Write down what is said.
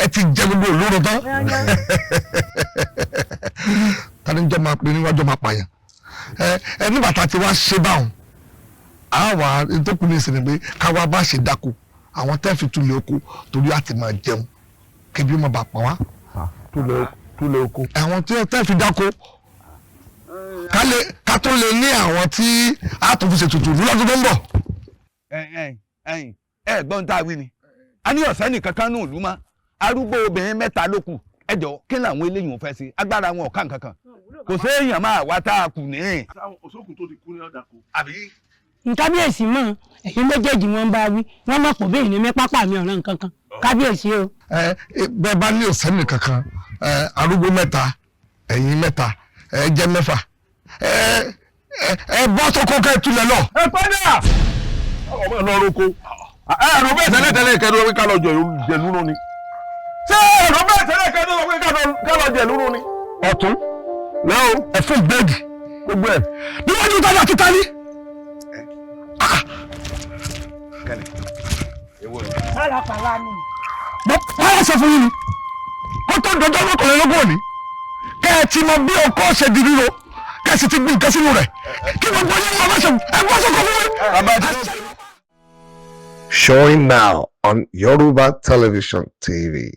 ti jẹ gbogbo olóró tán tani jọ máa pè níwájú máa pààyàn ẹni bàtà tí wàá ṣe báwọn àwa ìtòkùn ní ìsinmi pé káwa bá ṣe dáko àwọn tẹ́ fi túlẹ̀ oko torí àti máa jẹun kébí ó máa bà pa wá. túlẹ̀ oko. àwọn tí tẹ́ fi dáko ká tó lè ní àwọn tí a tún fi ṣètùtù lọ́dún tó ń bọ̀. Gbọ́n tá a wí ni a ní ọ̀sẹ́ nìkan kan ní ìlú mọ́ arúgbó obìnrin 3 ló kù ẹjọ́ kí làwọn eléyìí ò fẹ́ ṣe agbára wọn ọ̀kan kankan kò séèyàn máa wá tá a kù ní. òṣòkùn tó ti kú ní ọ̀dà kù. àbí. kábíyèsí mọ̀ ẹ̀yin méjèèjì wọn bá wí wọ́n mọ̀ pọ̀ bẹ́ẹ̀ ní pápá mi ọ̀ràn kankan kábíyèsí o. bẹ́ẹ̀ bá ní ọ̀sẹ́ nìkan kan arúgbó 3 ẹ̀yin 3 ẹ jẹ́ 6 ẹ bọ́ sóko kẹ́ ẹ túlẹ̀ lọ. ẹ padà ọmọ ẹ lọ roko ẹ̀rọ bẹ́ẹ̀ tẹ́lẹ̀ kẹ́ni wọ́n ká lọ jẹ lúrú ni ṣé ẹ̀rọ bẹ́ẹ̀ tẹ́lẹ̀ kẹ́ni wọ́n ká lọ jẹ lúrú ni. ọ̀tún lẹ́wọ̀ ẹ̀fún bẹ́ẹ̀dì gbogbo ẹ̀ níwájú tájà kíta ní. kẹ́ni ewo ni. pálapàla ni. báyọ̀ sọ fún yín ni ó tó dọjọ́ mọ́kànlélógún òní kẹ́ ẹ ti mọ bí ọkọ ṣe di ríro kẹ́ ẹ sì ti gbin nǹkan sínú rẹ̀ kí gbogbo yín wọ́n bá ṣe ẹgbẹ́ sọ̀kọ̀ fún mi. Showing now on Yoruba Television TV.